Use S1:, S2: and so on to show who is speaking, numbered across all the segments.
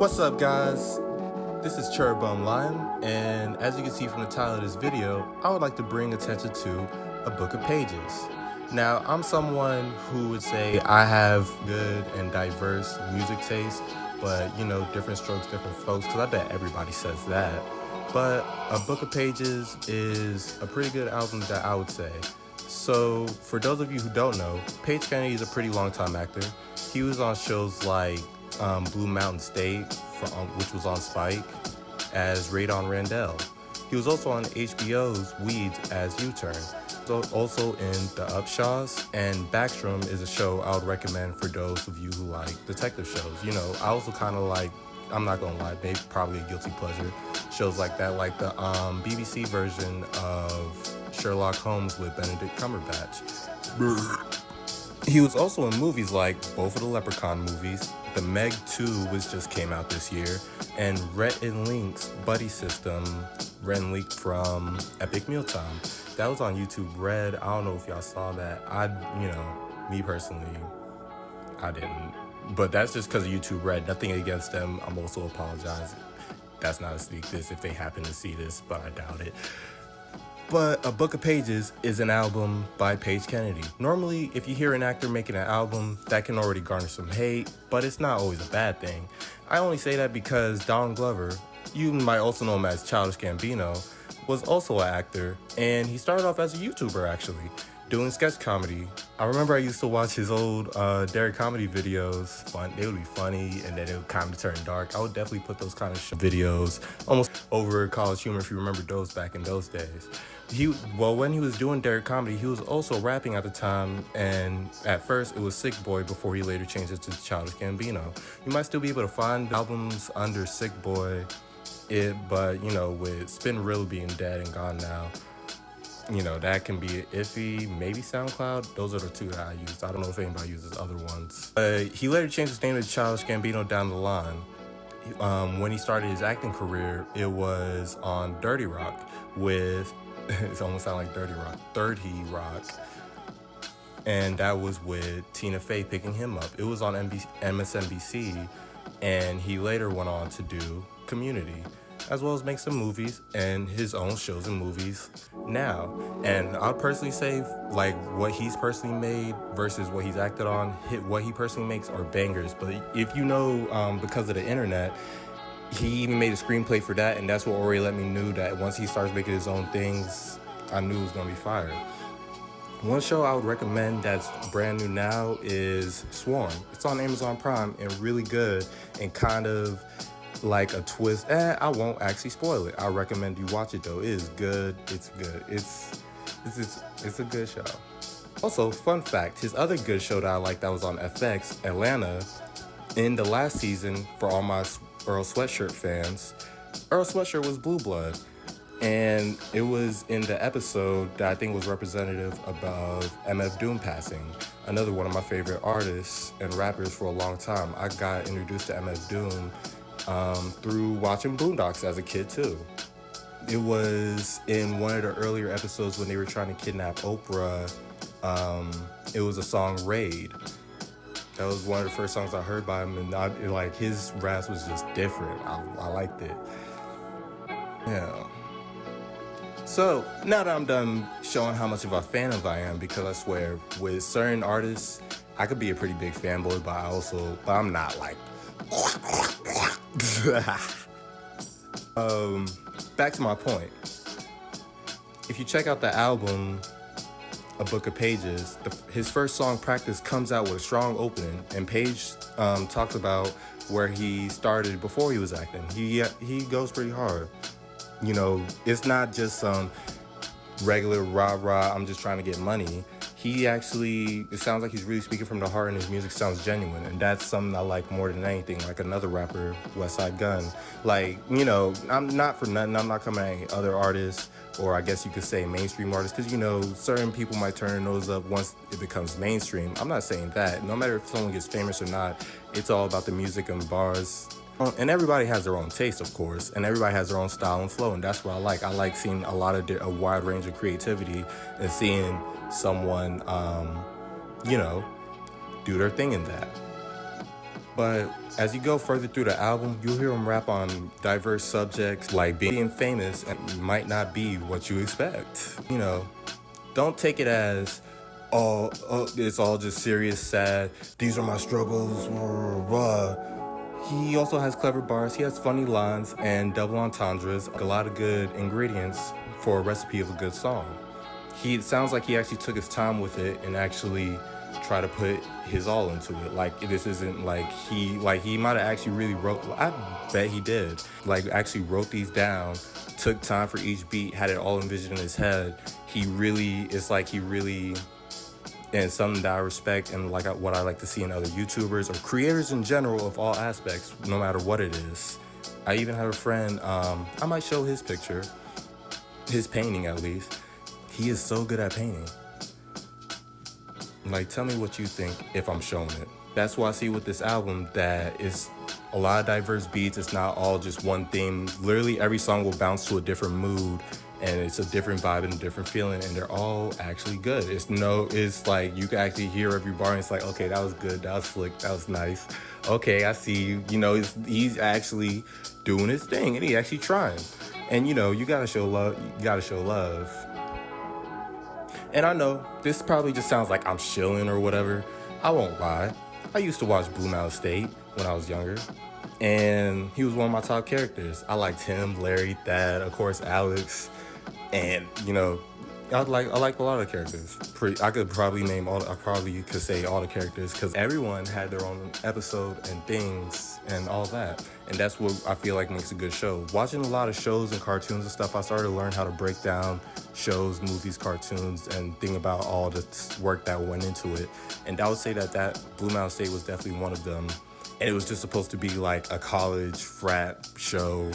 S1: What's up, guys? This is Cherubum Lion, and as you can see from the title of this video, I would like to bring attention to a book of pages. Now, I'm someone who would say I have good and diverse music taste, but different strokes, different folks, because I bet everybody says that. But a book of pages is a pretty good album that I would say. So, for those of you who don't know, Page Kennedy is a pretty long-time actor. He was on shows like Blue Mountain State, which was on Spike, as Radon Randell. He was also on HBO's Weeds as U-Turn. So also in The Upshaws, and Backstrom is a show I would recommend for those of you who like detective shows. I also kind of like, I'm not gonna lie, maybe probably a guilty pleasure, shows like that, like the BBC version of Sherlock Holmes with Benedict Cumberbatch. He was also in movies like both of the Leprechaun movies, The Meg 2, which just came out this year, and Rhett and Link's buddy system, Rhett and Link from Epic Mealtime. That was on YouTube Red. I don't know if y'all saw that. Me personally, I didn't. But that's just because of YouTube Red. Nothing against them. I'm also apologizing. That's not a sneak diss if they happen to see this, but I doubt it. But A Book of Pages is an album by Page Kennedy. Normally, if you hear an actor making an album, that can already garner some hate, but it's not always a bad thing. I only say that because Donald Glover, you might also know him as Childish Gambino, was also an actor, and he started off as a YouTuber actually, doing sketch comedy. I remember I used to watch his old Derek comedy videos. They would be funny, and then it would kind of turn dark. I would definitely put those kind of videos almost over College Humor, if you remember those back in those days. When he was doing Derek comedy, he was also rapping at the time, and at first it was Sick Boy before he later changed it to Childish Gambino. You might still be able to find albums under Sick Boy, but with Spin Real being dead and gone now, that can be iffy. Maybe SoundCloud. Those are the two that I used. I don't know if anybody uses other ones. He later changed his name to Childish Gambino down the line. When he started his acting career, it was on Dirty Rock with, it almost sounds like Dirty Rock, 30 Rock. And that was with Tina Fey picking him up. It was on MSNBC, and he later went on to do Community, as well as make some movies and his own shows and movies now. And I'll personally say, like, what he's personally made versus what he's acted on, what he personally makes are bangers. But if because of the internet, he even made a screenplay for that, and that's what already let me know that once he starts making his own things, I knew it was going to be fire. One show I would recommend that's brand new now is Swarm. It's on Amazon Prime and really good, and kind of like a twist. I won't actually spoil it. I recommend you watch it though. It is good. It's good. It's a good show. Also, fun fact, his other good show that I like that was on FX, Atlanta, in the last season, for all my Earl Sweatshirt fans, Earl Sweatshirt was Blue Blood. And it was in the episode that I think was representative about MF Doom passing, another one of my favorite artists and rappers for a long time. I got introduced to MF Doom through watching Boondocks as a kid too. It was in one of the earlier episodes when they were trying to kidnap Oprah. It was a song Raid. That was one of the first songs I heard by him, and his rap was just different. I liked it. Yeah. So now that I'm done showing how much of a fan of I am, because I swear with certain artists I could be a pretty big fanboy, but I'm not like. Back to my point. If you check out the album A Book of Pages, his first song Practice comes out with a strong opening, and Page talks about where he started before he was acting. He goes pretty hard. It's not just some regular rah-rah, I'm just trying to get money. It sounds like he's really speaking from the heart, and his music sounds genuine, and that's something I like more than anything. Like another rapper, Westside Gunn. I'm not for nothing, I'm not coming at any other artists, or I guess you could say mainstream artists, because certain people might turn their nose up once it becomes mainstream. I'm not saying that. No matter if someone gets famous or not, it's all about the music and bars. And everybody has their own taste, of course, and everybody has their own style and flow, and that's what I like. I like seeing a wide range of creativity and seeing someone, do their thing in that. But as you go further through the album, you'll hear him rap on diverse subjects like being famous and might not be what you expect. Don't take it as, it's all just serious, sad, these are my struggles, blah, blah. He also has clever bars, he has funny lines and double entendres, a lot of good ingredients for a recipe of a good song. It sounds like he actually took his time with it and actually try to put his all into it. Like, this isn't like he might have actually really wrote, I bet he did, like actually wrote these down, took time for each beat, had it all envisioned in his head. It's really, and something that I respect and like what I like to see in other YouTubers or creators in general of all aspects, no matter what it is. I even have a friend, I might show his picture, his painting at least. He is so good at painting. Like, tell me what you think if I'm showing it. That's what I see with this album, that it's a lot of diverse beats. It's not all just one theme. Literally every song will bounce to a different mood, and it's a different vibe and a different feeling, and they're all actually good. It's like you can actually hear every bar and it's like, okay, that was good, that was slick, that was nice. Okay, I see you. He's actually doing his thing and he actually trying. And you gotta show love. And I know this probably just sounds like I'm shilling or whatever. I won't lie. I used to watch Blue Mountain State when I was younger, and he was one of my top characters. I liked him, Larry, Thad, of course, Alex, and I like a lot of characters. I could probably say all the characters because everyone had their own episode and things and all that. And that's what I feel like makes a good show. Watching a lot of shows and cartoons and stuff, I started to learn how to break down shows, movies, cartoons, and think about all the work that went into it. And I would say that Blue Mountain State was definitely one of them. And it was just supposed to be like a college frat show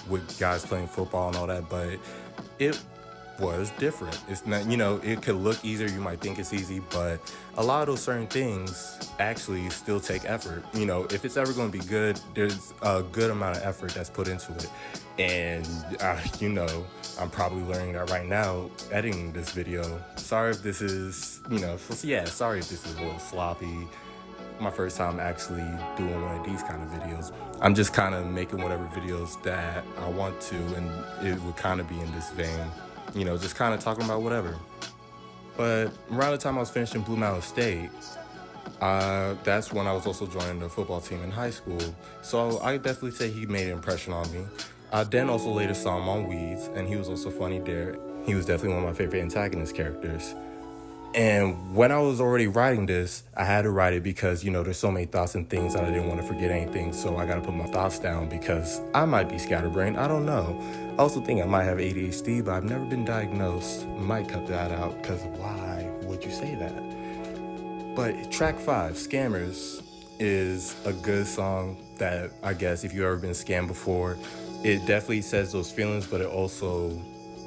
S1: with guys playing football and all that, but it was different. It's not, it could look easier, you might think it's easy, but a lot of those certain things actually still take effort. If it's ever going to be good, there's a good amount of effort that's put into it. And I'm probably learning that right now editing this video. Sorry if this is, sorry if this is a little sloppy. My first time actually doing one of these kind of videos. I'm just kind of making whatever videos that I want to, and it would kind of be in this vein. Just kind of talking about whatever. But around the time I was finishing Blue Mountain State, that's when I was also joining the football team in high school. So I definitely say he made an impression on me. I then also later saw him on Weeds, and he was also funny there. He was definitely one of my favorite antagonist characters. And when I was already writing this, I had to write it because, there's so many thoughts and things that I didn't want to forget anything. So I got to put my thoughts down because I might be scatterbrained. I don't know. I also think I might have ADHD, but I've never been diagnosed. Might cut that out because why would you say that? But track 5, Scammers, is a good song that I guess if you've ever been scammed before, it definitely says those feelings, but it also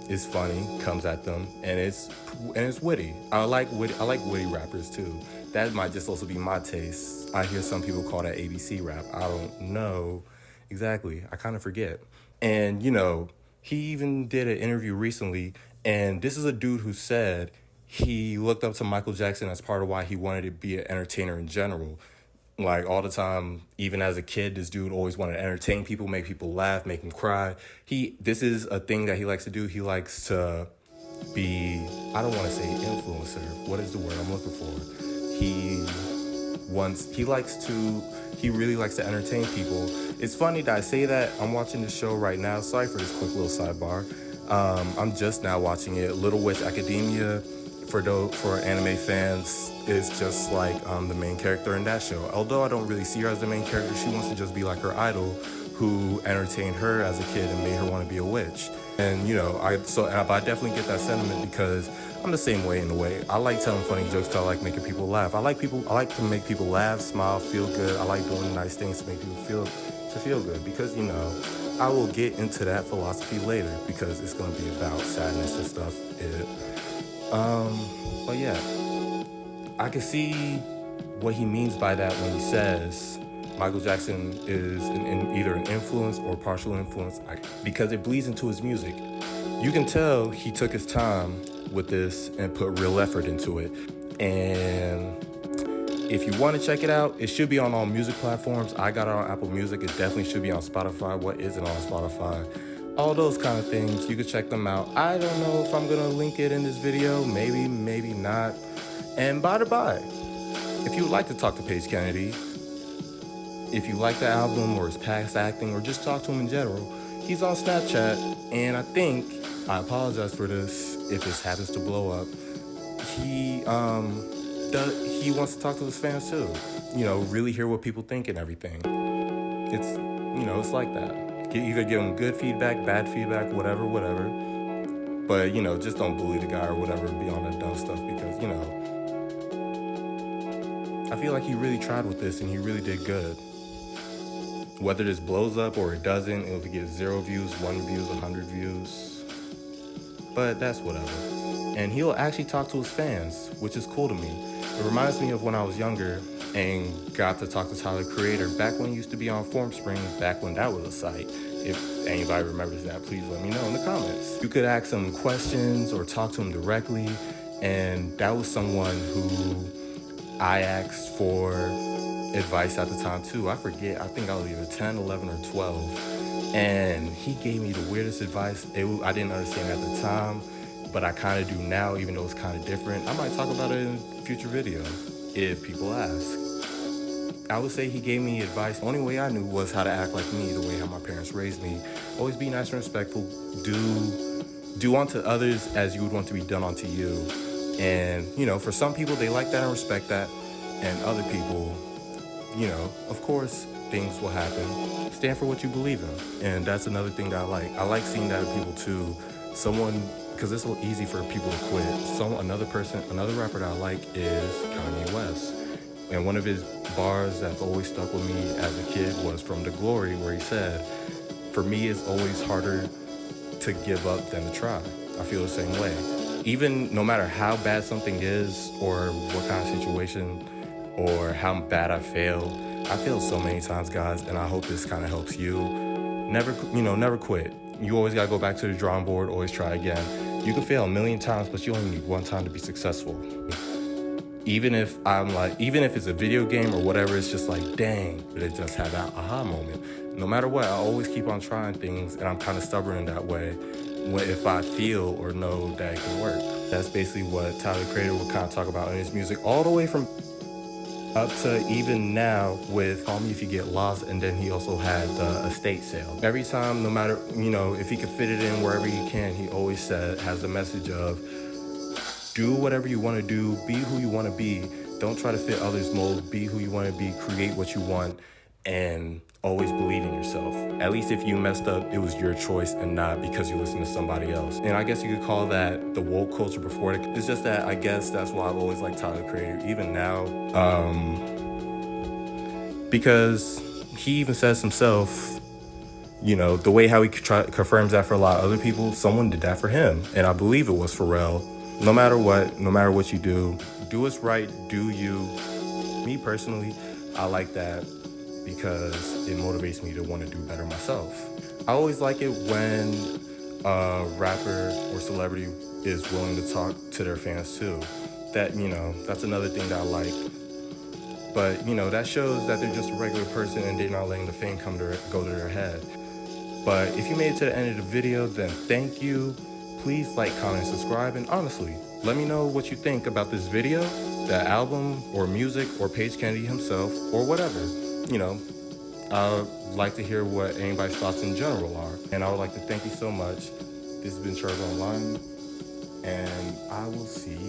S1: is funny, comes at them, and it's witty. I like witty rappers too. That might just also be my taste. I hear some people call that ABC rap. I don't know exactly. I kind of forget. And he even did an interview recently, and this is a dude who said he looked up to Michael Jackson as part of why he wanted to be an entertainer in general. Like, all the time, even as a kid, this dude always wanted to entertain people, make people laugh, make them cry. This is a thing that he likes to do. He likes to be, I don't want to say influencer. What is the word I'm looking for? He really likes to entertain people. It's funny that I say that. I'm watching the show right now. Sorry for this quick little sidebar. I'm just now watching it. Little Witch Academia, for anime fans, is just like the main character in that show. Although I don't really see her as the main character, she wants to just be like her idol who entertained her as a kid and made her want to be a witch. And but I definitely get that sentiment because I'm the same way in a way. I like telling funny jokes because I like making people laugh. I like to make people laugh, smile, feel good. I like doing nice things to make people feel good because I will get into that philosophy later because it's going to be about sadness and stuff. But yeah, I can see what he means by that when he says Michael Jackson is either an influence or partial influence because it bleeds into his music. You can tell he took his time with this and put real effort into it. And If you want to check it out, it should be on all music platforms. I got it on Apple Music. It definitely should be on Spotify. What isn't on Spotify? All those kind of things. You can check them out. I don't know if I'm going to link it in this video. Maybe, maybe not. And by the by, if you would like to talk to Paige Kennedy, if you like the album or his past acting or just talk to him in general, he's on Snapchat. And I apologize for this if this happens to blow up. He wants to talk to his fans too. Really hear what people think and everything. It's like that. Either give him good feedback, bad feedback, whatever. But, just don't bully the guy or whatever, be on that dumb stuff because, I feel like he really tried with this and he really did good. Whether this blows up or it doesn't, it'll get 0 views, 1 views, 100 views. But that's whatever. And he'll actually talk to his fans, which is cool to me. It reminds me of when I was younger and got to talk to Tyler, the Creator, back when he used to be on Formspring, back when that was a site. If anybody remembers that, please let me know in the comments. You could ask him questions or talk to him directly, and that was someone who I asked for advice at the time too. I forget, I think I was either 10, 11, or 12, and he gave me the weirdest advice. I didn't understand it at the time, but I kind of do now, even though it's kind of different. I might talk about it in a future video if people ask. I would say he gave me advice. The only way I knew was how to act like me, the way how my parents raised me. Always be nice and respectful. Do unto others as you would want to be done unto you. And, for some people, they like that and respect that. And other people, of course, things will happen. Stand for what you believe in. And that's another thing that I like. I like seeing that in people too. Because it's so easy for people to quit. Another rapper that I like is Kanye West. And one of his bars that's always stuck with me as a kid was from The Glory, where he said, "For me, it's always harder to give up than to try." I feel the same way. Even no matter how bad something is or what kind of situation or how bad I failed so many times, guys, and I hope this kind of helps you. Never quit. You always got to go back to the drawing board, always try again. You can fail a million times, but you only need one time to be successful. Even if it's a video game or whatever, it's just like, dang, but it just had that aha moment. No matter what, I always keep on trying things, and I'm kind of stubborn in that way. If I feel or know that it can work. That's basically what Tyler, the Creator, would kind of talk about in his music, all the way from up to even now with Call Me If You Get Lost, and then he also had the estate sale. Every time, no matter, if he could fit it in wherever he can, he always has the message of, do whatever you want to do, be who you want to be, don't try to fit others' mold, be who you want to be, create what you want, and always believe in yourself. At least if you messed up, it was your choice and not because you listened to somebody else. And I guess you could call that the woke culture before it. It's just that I guess that's why I've always liked Tyler, the Creator, even now. Because he even says himself, the way how he confirms that for a lot of other people, someone did that for him. And I believe it was Pharrell. No matter what you do what's right, do you. Me personally, I like that because it motivates me to want to do better myself. I always like it when a rapper or celebrity is willing to talk to their fans too. That, that's another thing that I like. But, that shows that they're just a regular person and they're not letting the fame go to their head. But if you made it to the end of the video, then thank you. Please like, comment, and subscribe, and honestly, let me know what you think about this video, the album, or music, or Paige Kennedy himself, or whatever. I would like to hear what anybody's thoughts in general are. And I would like to thank you so much. This has been Cherb Online, and I will see